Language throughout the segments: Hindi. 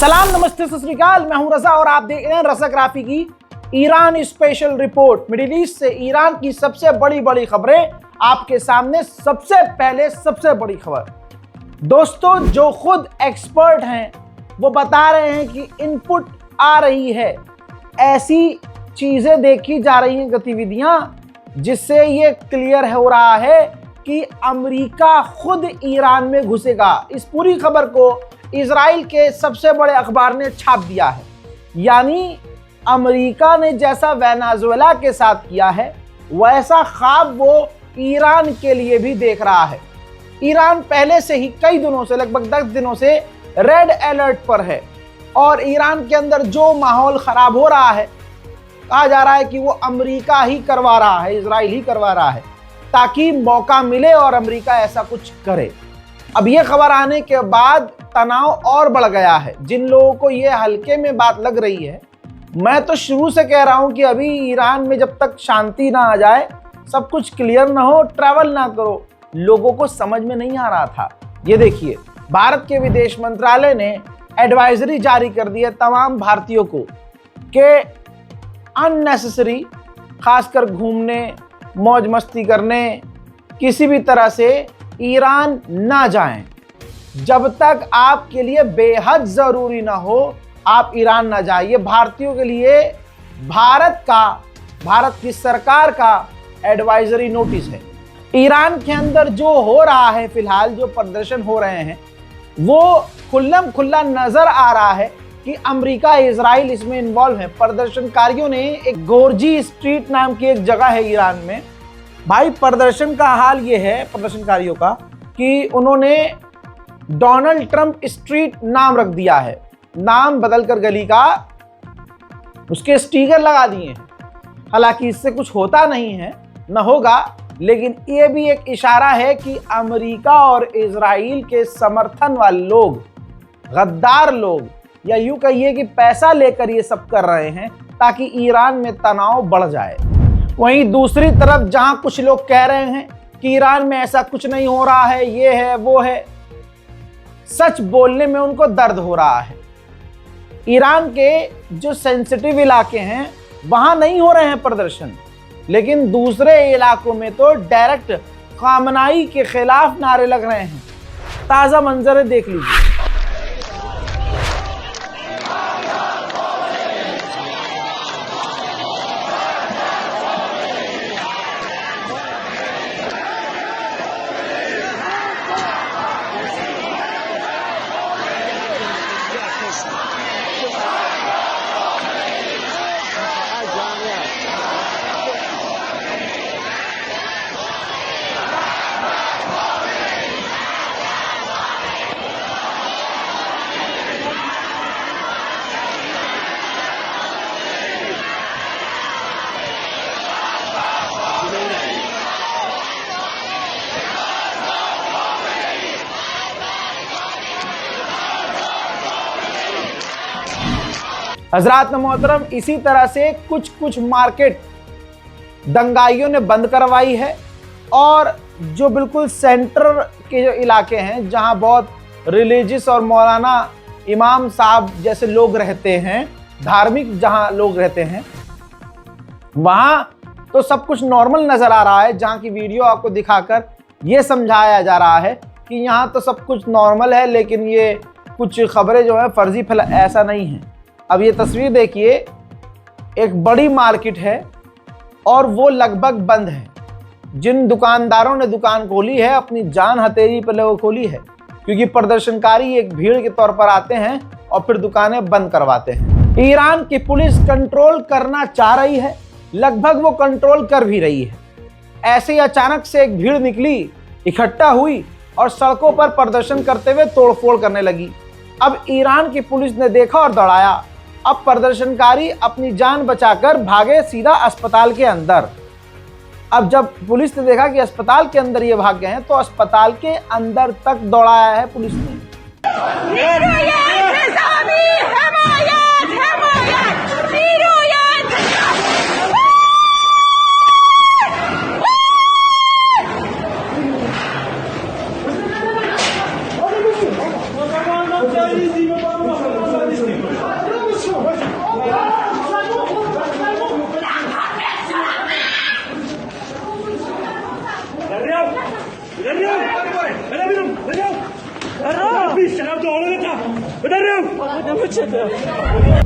सलाम, नमस्ते, सत श्री अकाल। मैं हूं रजा और आप देख रहे हैं रज़ाग्राफी की Iran special report. Middle east से ईरान की सबसे बड़ी खबरें आपके सामने। सबसे पहले सबसे बड़ी खबर दोस्तों, जो खुद एक्सपर्ट हैं वो बता रहे हैं कि इनपुट आ रही है, ऐसी चीजें देखी जा रही हैं, गतिविधियां, जिससे ये क्लियर हो रहा है कि अमेरिका खुद ईरान में घुसेगा। इस पूरी खबर को इजराइल के सबसे बड़े अखबार ने छाप दिया है। यानी अमेरिका ने जैसा वेनेजुएला के साथ किया है, वैसा ख्वाब वो ईरान के लिए भी देख रहा है। ईरान पहले से ही कई दिनों से, लगभग 10 दिनों से रेड अलर्ट पर है और ईरान के अंदर जो माहौल खराब हो रहा है, कहा जा रहा है कि वो अमेरिका ही करवा रहा है, इजराइल ही करवा रहा है, ताकि मौका मिले और अमेरिका ऐसा कुछ करे। अब ये खबर आने के बाद तनाव और बढ़ गया है। जिन लोगों को ये हल्के में बात लग रही है, मैं तो शुरू से कह रहा हूं कि अभी ईरान में जब तक शांति ना आ जाए, सब कुछ क्लियर ना हो, ट्रैवल ना करो। लोगों को समझ में नहीं आ रहा था। ये देखिए, भारत के विदेश मंत्रालय ने एडवाइजरी जारी कर दी है तमाम भारतीयों को कि अननेसेसरी, खासकर घूमने, मौज मस्ती करने, किसी भी तरह से ईरान ना जाएं। जब तक आपके लिए बेहद जरूरी ना हो, आप ईरान ना जाइए। भारतीयों के लिए भारत की सरकार का एडवाइजरी नोटिस है। ईरान के अंदर जो हो रहा है, फिलहाल जो प्रदर्शन हो रहे हैं, वो खुल्लम खुल्ला नजर आ रहा है कि अमेरिका, इजराइल इसमें इन्वॉल्व है। प्रदर्शनकारियों ने एक गोर्जी स्ट्रीट नाम की एक जगह है ईरान में, भाई प्रदर्शन का हाल ये है प्रदर्शनकारियों का कि उन्होंने डोनाल्ड ट्रंप स्ट्रीट नाम रख दिया है। नाम बदलकर गली का उसके स्टिकर लगा दिए हैं। हालांकि इससे कुछ होता नहीं है, न होगा, लेकिन ये भी एक इशारा है कि अमेरिका और इजराइल के समर्थन वाले लोग, गद्दार लोग, या यूं कहिए कि पैसा लेकर ये सब कर रहे हैं ताकि ईरान में तनाव बढ़ जाए। वहीं दूसरी तरफ जहां कुछ लोग कह रहे हैं कि ईरान में ऐसा कुछ नहीं हो रहा है, ये है वो है, सच बोलने में उनको दर्द हो रहा है। ईरान के जो सेंसिटिव इलाके हैं वहां नहीं हो रहे हैं प्रदर्शन, लेकिन दूसरे इलाकों में तो डायरेक्ट खामनाई के खिलाफ नारे लग रहे हैं। ताजा मंजर देख लीजिए। हजरात मोहतरम, इसी तरह से कुछ मार्केट दंगाइयों ने बंद करवाई है और जो बिल्कुल सेंटर के जो इलाके हैं, जहां बहुत रिलीजियस और मौलाना इमाम साहब जैसे लोग रहते हैं, धार्मिक जहां लोग रहते हैं, वहां तो सब कुछ नॉर्मल नजर आ रहा है। जहां की वीडियो आपको दिखाकर ये समझाया जा रहा है कि यहाँ तो सब कुछ नॉर्मल है, लेकिन ये कुछ खबरें जो है फर्जी फैला, ऐसा नहीं है। अब ये तस्वीर देखिए, एक बड़ी मार्केट है और वो लगभग बंद है। जिन दुकानदारों ने दुकान खोली है, अपनी जान हथेली पर वो खोली है, क्योंकि प्रदर्शनकारी एक भीड़ के तौर पर आते हैं और फिर दुकानें बंद करवाते हैं। ईरान की पुलिस कंट्रोल करना चाह रही है, लगभग वो कंट्रोल कर भी रही है। ऐसे ही अचानक से एक भीड़ निकली, इकट्ठा हुई और सड़कों पर प्रदर्शन करते हुए तोड़फोड़ करने लगी। अब ईरान की पुलिस ने देखा और दौड़ाया। अब प्रदर्शनकारी अपनी जान बचाकर भागे सीधा अस्पताल के अंदर। अब जब पुलिस ने देखा कि अस्पताल के अंदर ये भाग गए हैं, तो अस्पताल के अंदर तक दौड़ाया है पुलिस ने।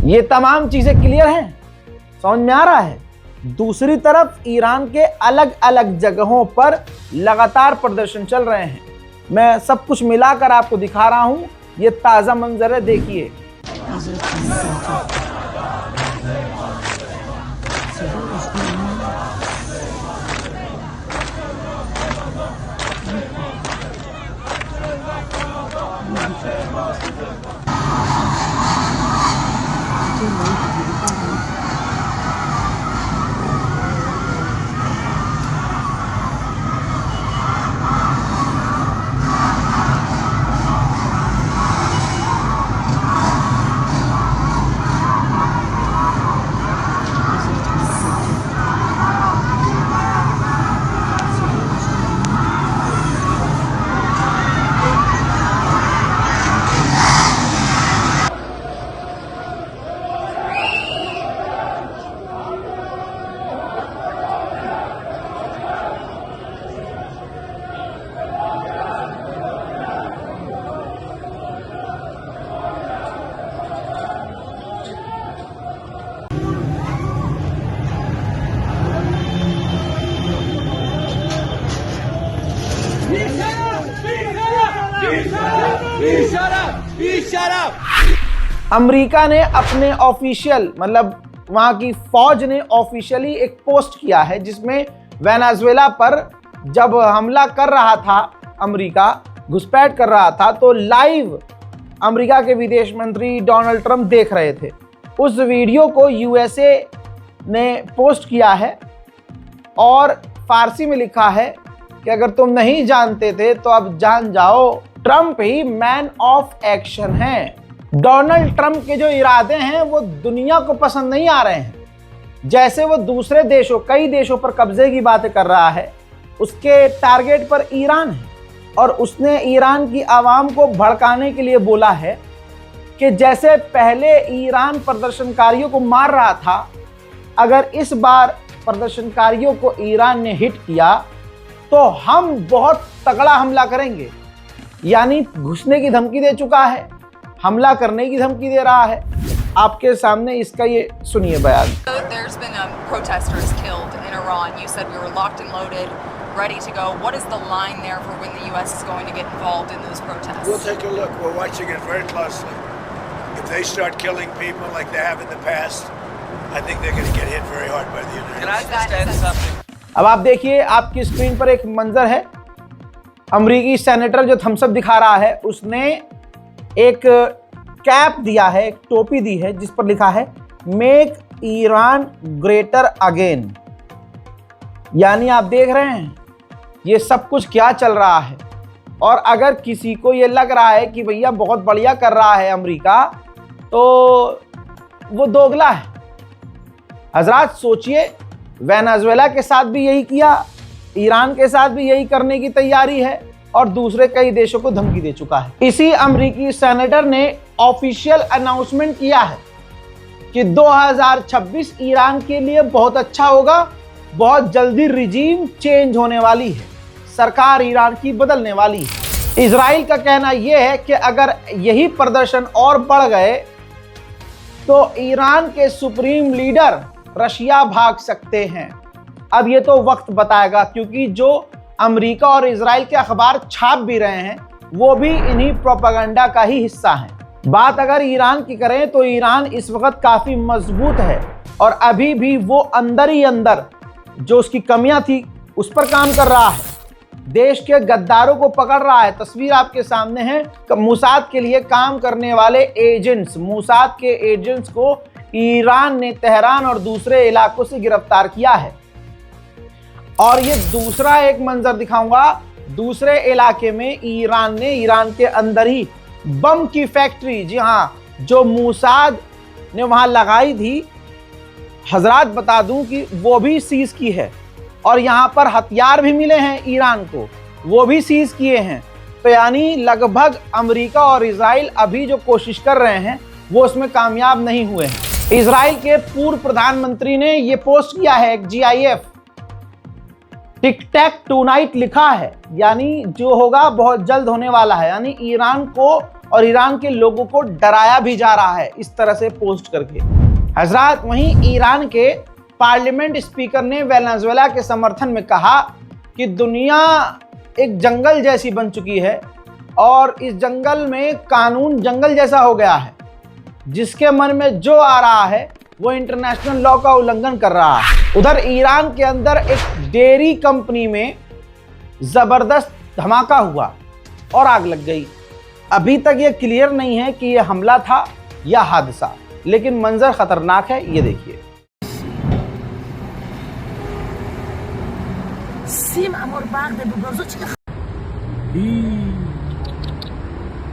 ये तमाम चीजें क्लियर हैं, समझ में आ रहा है। दूसरी तरफ ईरान के अलग अलग जगहों पर लगातार प्रदर्शन चल रहे हैं। मैं सब कुछ मिलाकर आपको दिखा रहा हूं, ये ताजा मंजर है, देखिए। अमेरिका ने अपने ऑफिशियल, मतलब वहां की फौज ने ऑफिशियली एक पोस्ट किया है जिसमें वेनेजुएला पर जब हमला कर रहा था, अमेरिका घुसपैठ कर रहा था, तो लाइव अमेरिका के विदेश मंत्री डोनाल्ड ट्रंप देख रहे थे। उस वीडियो को यूएसए ने पोस्ट किया है और फारसी में लिखा है कि अगर तुम नहीं जानते थे तो अब जान जाओ, Trump he man of action हैं। डोनाल्ड ट्रंप के जो इरादे हैं वो दुनिया को पसंद नहीं आ रहे हैं। जैसे वो दूसरे देशों, कई देशों पर कब्जे की बातें कर रहा है, उसके टारगेट पर ईरान है और उसने ईरान की आवाम को भड़काने के लिए बोला है कि जैसे पहले ईरान प्रदर्शनकारियों को मार रहा था, अगर इस बार प्रदर्शनकारियों को ईरान ने हिट किया तो हम बहुत तगड़ा हमला करेंगे। यानी घुसने की धमकी दे चुका है, हमला करने की धमकी दे रहा है। आपके सामने इसका ये सुनिए बयान। There's been protesters killed in Iran. You said we were locked and loaded, ready to go. What is the line there for when the U.S. is going to get involved in those protests? We'll take a look. We're watching it very closely. If they start killing people like they have in the past, I think they're going to get hit very hard by the United States. Can I just add something? अब आप देखिए, आपकी स्क्रीन पर एक मंजर है। अमेरिकी सेनेटर जो थम्स अप दिखा रहा है, उसने एक कैप दिया है, एक टोपी दी है जिस पर लिखा है मेक ईरान ग्रेटर अगेन। यानी आप देख रहे हैं ये सब कुछ क्या चल रहा है। और अगर किसी को ये लग रहा है कि भैया बहुत बढ़िया कर रहा है अमेरिका, तो वो दोगला है। हजरात सोचिए, वेनेजुएला के साथ भी यही किया, ईरान के साथ भी यही करने की तैयारी है और दूसरे कई देशों को धमकी दे चुका है। इसी अमेरिकी सेनेटर ने ऑफिशियल अनाउंसमेंट किया है कि 2026 ईरान के लिए बहुत अच्छा होगा, बहुत जल्दी रिजीम चेंज होने वाली है, सरकार ईरान की बदलने वाली है। इजराइल का कहना यह है कि अगर यही प्रदर्शन और बढ़ गए तो ईरान के सुप्रीम लीडर रशिया भाग सकते हैं। अब ये तो वक्त बताएगा, क्योंकि जो अमेरिका और इजराइल के अखबार छाप भी रहे हैं वो भी इन्हीं प्रोपेगेंडा का ही हिस्सा है। बात अगर ईरान की करें तो ईरान इस वक्त काफ़ी मजबूत है और अभी भी वो अंदर ही अंदर जो उसकी कमियां थी उस पर काम कर रहा है, देश के गद्दारों को पकड़ रहा है। तस्वीर आपके सामने है, मोसाद के लिए काम करने वाले एजेंट्स, मोसाद के एजेंट्स को ईरान ने तेहरान और दूसरे इलाकों से गिरफ्तार किया है। और ये दूसरा एक मंजर दिखाऊंगा, दूसरे इलाके में ईरान ने, ईरान के अंदर ही बम की फैक्ट्री, जी हाँ, जो मोसाद ने वहां लगाई थी, हजरात बता दूं कि वो भी सीज की है। और यहां पर हथियार भी मिले हैं ईरान को, वो भी सीज किए हैं। तो यानी लगभग अमेरिका और इजराइल अभी जो कोशिश कर रहे हैं वो उसमें कामयाब नहीं हुए हैं। इजराइल के पूर्व प्रधानमंत्री ने ये पोस्ट किया है, एक GIF, टिक टैक टूनाइट लिखा है, यानी जो होगा बहुत जल्द होने वाला है, यानी ईरान को और ईरान के लोगों को डराया भी जा रहा है इस तरह से पोस्ट करके। हजरात, वहीं ईरान के पार्लियामेंट स्पीकर ने वेनेजुएला के समर्थन में कहा कि दुनिया एक जंगल जैसी बन चुकी है और इस जंगल में कानून जंगल जैसा हो गया है, जिसके मन में जो आ रहा है वो इंटरनेशनल लॉ का उल्लंघन कर रहा है। उधर ईरान के अंदर एक डेयरी कंपनी में जबरदस्त धमाका हुआ और आग लग गई। अभी तक ये क्लियर नहीं है कि ये हमला था या हादसा, लेकिन मंजर खतरनाक है, ये देखिए।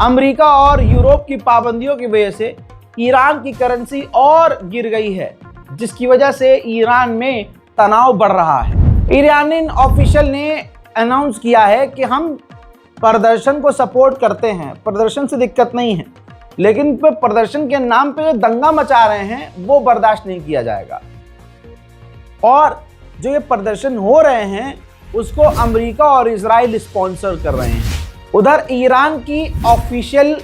अमेरिका और यूरोप की पाबंदियों की वजह से ईरान की करेंसी और गिर गई है, जिसकी वजह से ईरान में तनाव बढ़ रहा है। ईरानी ऑफिशियल ने अनाउंस किया है कि हम प्रदर्शन को सपोर्ट करते हैं, प्रदर्शन से दिक्कत नहीं है, लेकिन प्रदर्शन के नाम पे जो दंगा मचा रहे हैं वो बर्दाश्त नहीं किया जाएगा। और जो ये प्रदर्शन हो रहे हैं उसको अमेरिका और इजराइल स्पॉन्सर कर रहे हैं। उधर ईरान की ऑफिशियल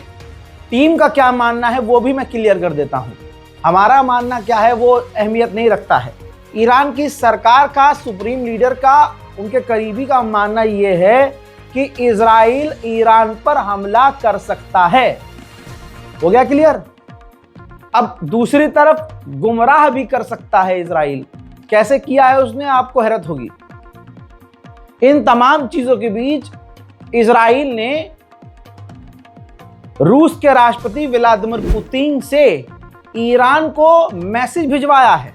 टीम का क्या मानना है वो भी मैं क्लियर कर देता हूं। हमारा मानना क्या है वो अहमियत नहीं रखता है। ईरान की सरकार का, सुप्रीम लीडर का, उनके करीबी का मानना ये है कि इजराइल ईरान पर हमला कर सकता है। हो गया क्लियर? अब दूसरी तरफ गुमराह भी कर सकता है इजराइल। कैसे किया है उसने, आपको हैरत होगी। इन तमाम चीजों के बीच इजराइल ने रूस के राष्ट्रपति व्लादिमीर पुतिन से ईरान को मैसेज भिजवाया है।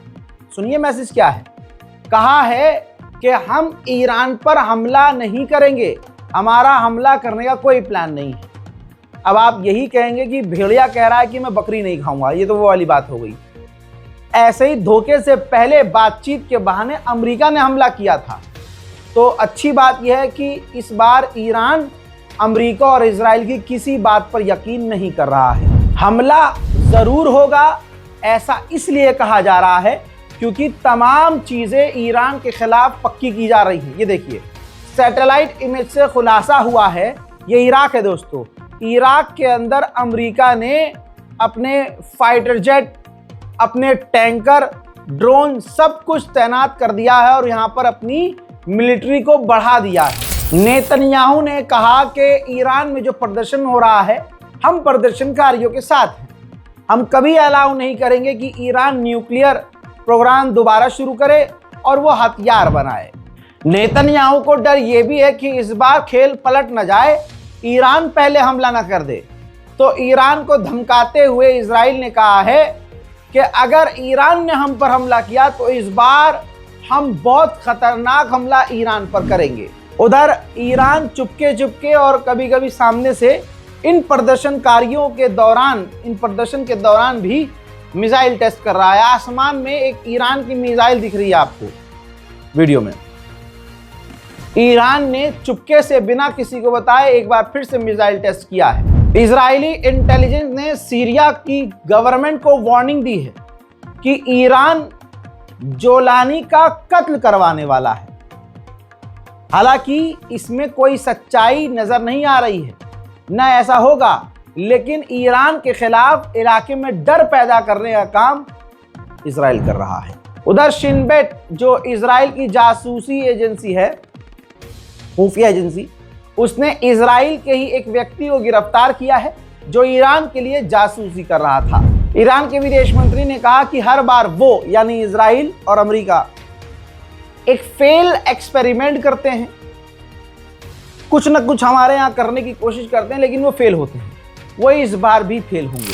सुनिए मैसेज क्या है। कहा है कि हम ईरान पर हमला नहीं करेंगे, हमारा हमला करने का कोई प्लान नहीं है। अब आप यही कहेंगे कि भेड़िया कह रहा है कि मैं बकरी नहीं खाऊंगा, ये तो वो वाली बात हो गई। ऐसे ही धोखे से पहले बातचीत के बहाने अमेरिका ने हमला किया था। तो अच्छी बात यह है कि इस बार ईरान अमेरिका और इजराइल की किसी बात पर यकीन नहीं कर रहा है। हमला जरूर होगा, ऐसा इसलिए कहा जा रहा है क्योंकि तमाम चीजें ईरान के खिलाफ पक्की की जा रही हैं। ये देखिए, सैटेलाइट इमेज से खुलासा हुआ है, ये इराक है दोस्तों। इराक के अंदर अमेरिका ने अपने फाइटर जेट, अपने टैंकर, ड्रोन सब कुछ तैनात कर दिया है और यहाँ पर अपनी मिलिट्री को बढ़ा दिया है। नेतन्याहू ने कहा कि ईरान में जो प्रदर्शन हो रहा है हम प्रदर्शनकारियों के साथ हैं, हम कभी अलाउ नहीं करेंगे कि ईरान न्यूक्लियर प्रोग्राम दोबारा शुरू करे और वो हथियार बनाए। नेतन्याहू को डर ये भी है कि इस बार खेल पलट न जाए, ईरान पहले हमला न कर दे। तो ईरान को धमकाते हुए इजराइल ने कहा है कि अगर ईरान ने हम पर हमला किया तो इस बार हम बहुत खतरनाक हमला ईरान पर करेंगे। उधर ईरान चुपके चुपके और कभी कभी सामने से इन प्रदर्शन के दौरान भी मिसाइल टेस्ट कर रहा है। आसमान में एक ईरान की मिसाइल दिख रही है आपको वीडियो में। ईरान ने चुपके से बिना किसी को बताए एक बार फिर से मिसाइल टेस्ट किया है। इजरायली इंटेलिजेंस ने सीरिया की गवर्नमेंट को वार्निंग दी है कि ईरान जोलानी का कत्ल करवाने वाला है। हालांकि इसमें कोई सच्चाई नजर नहीं आ रही है, न ऐसा होगा, लेकिन ईरान के खिलाफ इलाके में डर पैदा करने का काम इजराइल कर रहा है। उधर शिनबेट जो इजराइल की जासूसी एजेंसी है, खुफिया एजेंसी, उसने इजराइल के ही एक व्यक्ति को गिरफ्तार किया है जो ईरान के लिए जासूसी कर रहा था। ईरान के विदेश मंत्री ने कहा कि हर बार वो यानी इजराइल और अमेरिका एक फेल एक्सपेरिमेंट करते हैं, कुछ न कुछ हमारे यहाँ करने की कोशिश करते हैं लेकिन वो फेल होते हैं। वो इस बार भी फेल होंगे।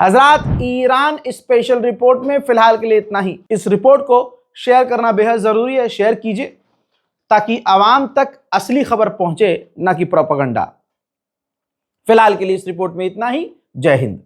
हजरात, ईरान स्पेशल रिपोर्ट में फिलहाल के लिए इतना ही। इस रिपोर्ट को शेयर करना बेहद जरूरी है, शेयर कीजिए ताकि आवाम तक असली खबर पहुंचे, ना कि प्रोपेगेंडा। फिलहाल के लिए इस रिपोर्ट में इतना ही। जय हिंद।